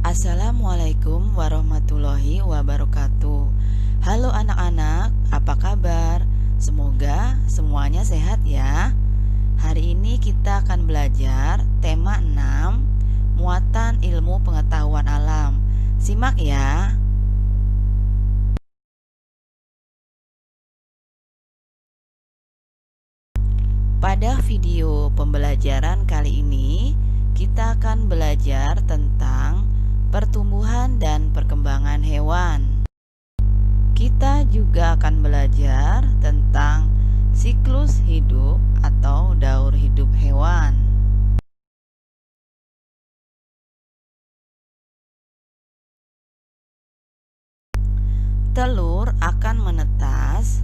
Assalamualaikum warahmatullahi wabarakatuh. Halo anak-anak, apa kabar? Semoga semuanya sehat ya. Hari ini kita akan belajar tema 6, muatan ilmu pengetahuan alam. Simak ya. Pada video pembelajaran kali ini, kita akan belajar tentang pertumbuhan dan perkembangan hewan. Kita juga akan belajar tentang siklus hidup atau daur hidup hewan. Telur akan menetas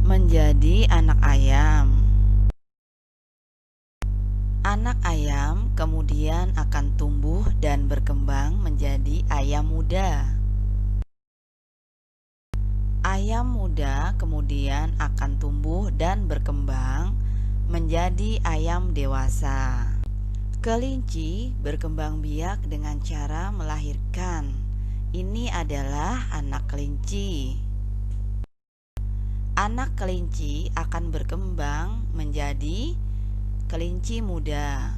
menjadi anak ayam. Anak ayam kemudian akan tumbuh dan berkembang menjadi ayam muda. Ayam muda kemudian akan tumbuh dan berkembang menjadi ayam dewasa. Kelinci berkembang biak dengan cara melahirkan. Ini adalah anak kelinci. Anak kelinci akan berkembang menjadi kelinci muda.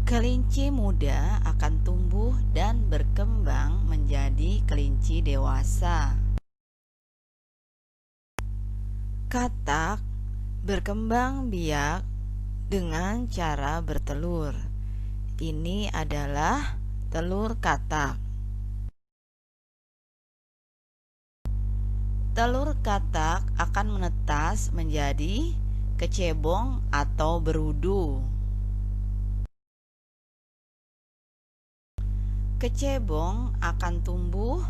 Kelinci muda akan tumbuh dan berkembang menjadi kelinci dewasa. Katak berkembang biak dengan cara bertelur. Ini adalah telur katak. Telur katak akan menetas menjadi kecebong atau berudu. Kecebong akan tumbuh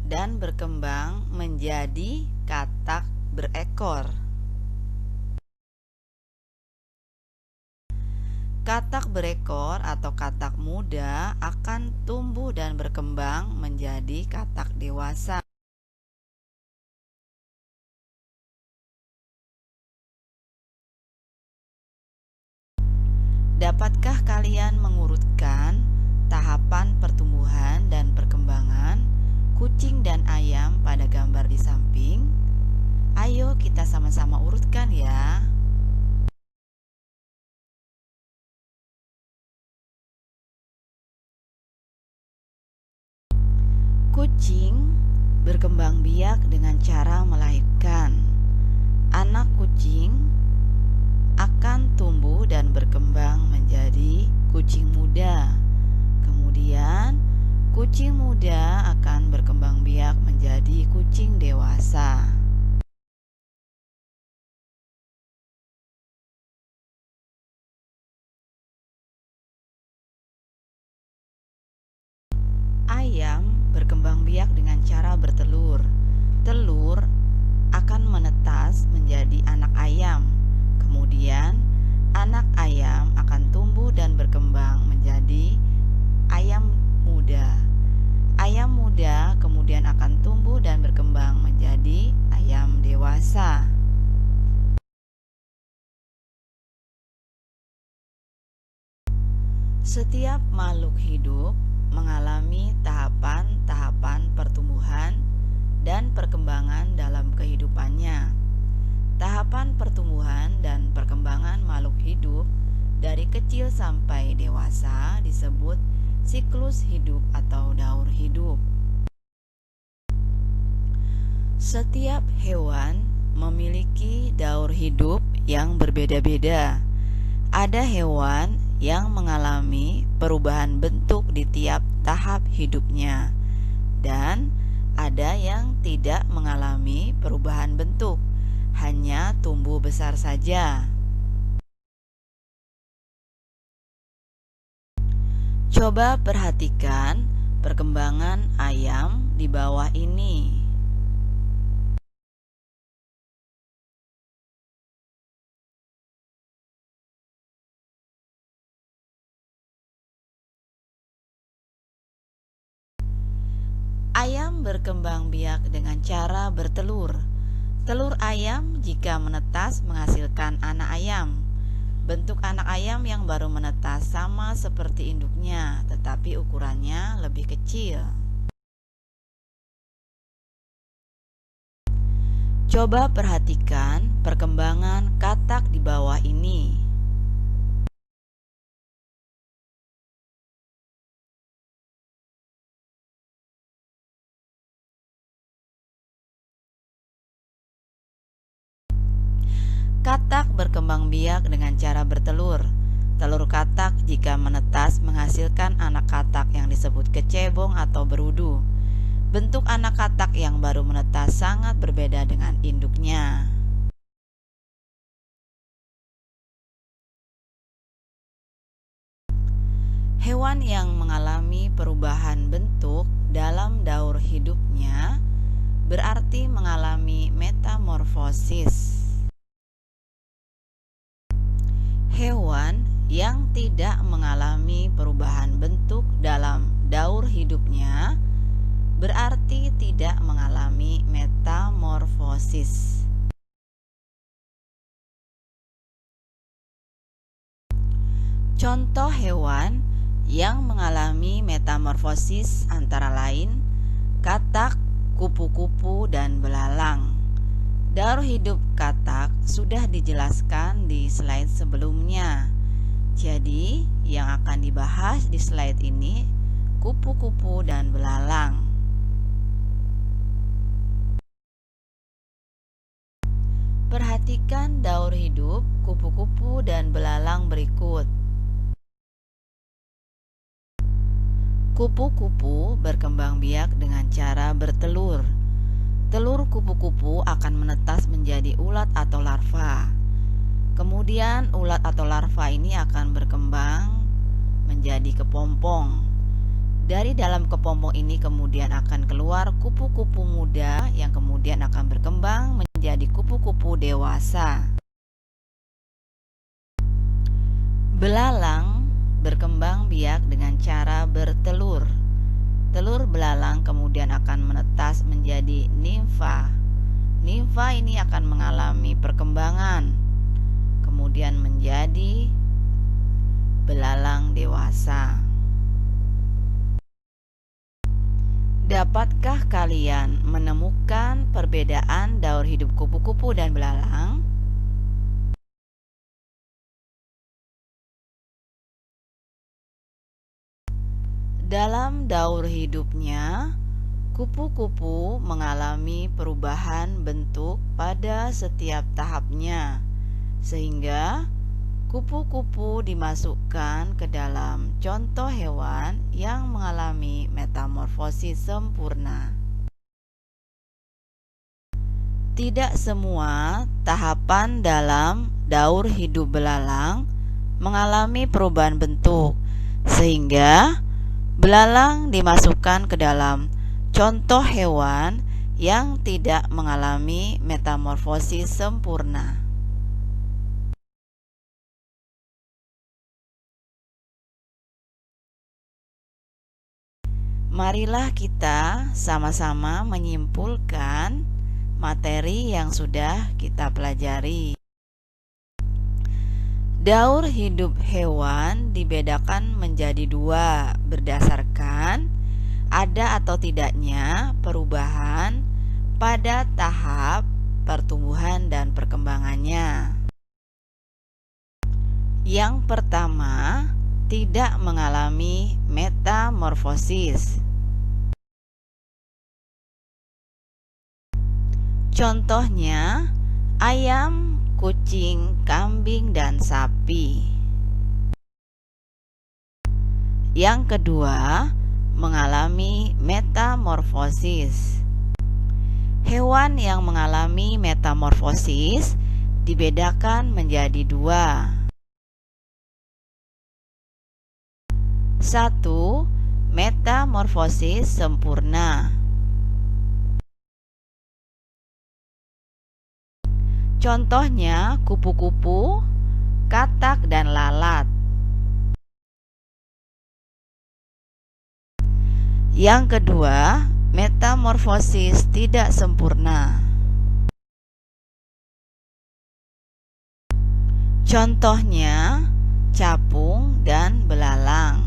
dan berkembang menjadi katak berekor. Katak berekor atau katak muda akan tumbuh dan berkembang menjadi katak dewasa. Dapatkah kalian mengurutkan tahapan pertumbuhan dan perkembangan kucing dan ayam pada gambar di samping? Ayo kita sama-sama urutkan ya. Kucing berkembang biak dengan cara melahirkan. Anak kucing akan tumbuh dan berkembang menjadi kucing muda. Kemudian, kucing muda akan berkembang biak menjadi kucing dewasa. Ayam berkembang biak dengan cara bertelur. Telur akan menetas menjadi anak ayam. Kemudian, anak ayam akan tumbuh dan berkembang menjadi ayam muda. Ayam muda kemudian akan tumbuh dan berkembang menjadi ayam dewasa. Setiap makhluk hidup mengalami tahapan-tahapan pertumbuhan dan perkembangan dalam kehidupannya. Tahapan pertumbuhan dan perkembangan makhluk hidup dari kecil sampai dewasa disebut siklus hidup atau daur hidup. Setiap hewan memiliki daur hidup yang berbeda-beda. Ada hewan yang mengalami perubahan bentuk di tiap tahap hidupnya, dan ada yang tidak mengalami perubahan bentuk, hanya tumbuh besar saja. Coba perhatikan perkembangan ayam di bawah ini. Ayam berkembang biak dengan cara bertelur. Telur ayam jika menetas menghasilkan anak ayam. Bentuk anak ayam yang baru menetas sama seperti induknya, tetapi ukurannya lebih kecil. Coba perhatikan perkembangan katak di bawah ini. Katak berkembang biak dengan cara bertelur. Telur katak jika menetas menghasilkan anak katak yang disebut kecebong atau berudu. Bentuk anak katak yang baru menetas sangat berbeda dengan induknya. Hewan yang mengalami perubahan bentuk dalam daur hidupnya berarti mengalami metamorfosis. Hewan yang tidak mengalami perubahan bentuk dalam daur hidupnya berarti tidak mengalami metamorfosis. Contoh hewan yang mengalami metamorfosis antara lain katak, kupu-kupu, dan belalang. Daur hidup katak sudah dijelaskan di slide sebelumnya. Jadi, yang akan dibahas di slide ini kupu-kupu dan belalang. Perhatikan daur hidup kupu-kupu dan belalang berikut. Kupu-kupu berkembang biak dengan cara bertelur. Telur kupu-kupu akan menetas menjadi ulat atau larva. Kemudian ulat atau larva ini akan berkembang menjadi kepompong. Dari dalam kepompong ini kemudian akan keluar kupu-kupu muda yang kemudian akan berkembang menjadi kupu-kupu dewasa. Belalang berkembang biak dengan cara bertelur. Telur belalang kemudian akan menetas menjadi nimfa. Nimfa ini akan mengalami perkembangan, kemudian menjadi belalang dewasa. Dapatkah kalian menemukan perbedaan daur hidup kupu-kupu dan belalang? Dalam daur hidupnya, kupu-kupu mengalami perubahan bentuk pada setiap tahapnya, sehingga kupu-kupu dimasukkan ke dalam contoh hewan yang mengalami metamorfosis sempurna. Tidak semua tahapan dalam daur hidup belalang mengalami perubahan bentuk, sehingga belalang dimasukkan ke dalam contoh hewan yang tidak mengalami metamorfosis sempurna. Marilah kita sama-sama menyimpulkan materi yang sudah kita pelajari. Daur hidup hewan dibedakan menjadi dua berdasarkan ada atau tidaknya perubahan pada tahap pertumbuhan dan perkembangannya. Yang pertama, tidak mengalami metamorfosis. Contohnya, ayam, kucing, kambing, dan sapi. Yang kedua, mengalami metamorfosis. Hewan yang mengalami metamorfosis dibedakan menjadi dua. 1. Metamorfosis sempurna. Contohnya kupu-kupu, katak, dan lalat. Yang kedua, metamorfosis tidak sempurna. Contohnya capung dan belalang.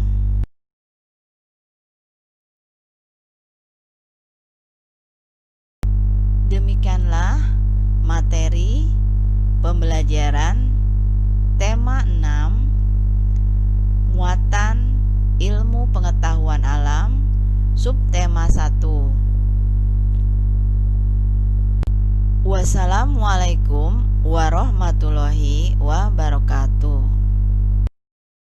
Demikianlah materi pembelajaran tema 6, muatan ilmu pengetahuan alam, subtema 1. Wassalamualaikum warahmatullahi wabarakatuh.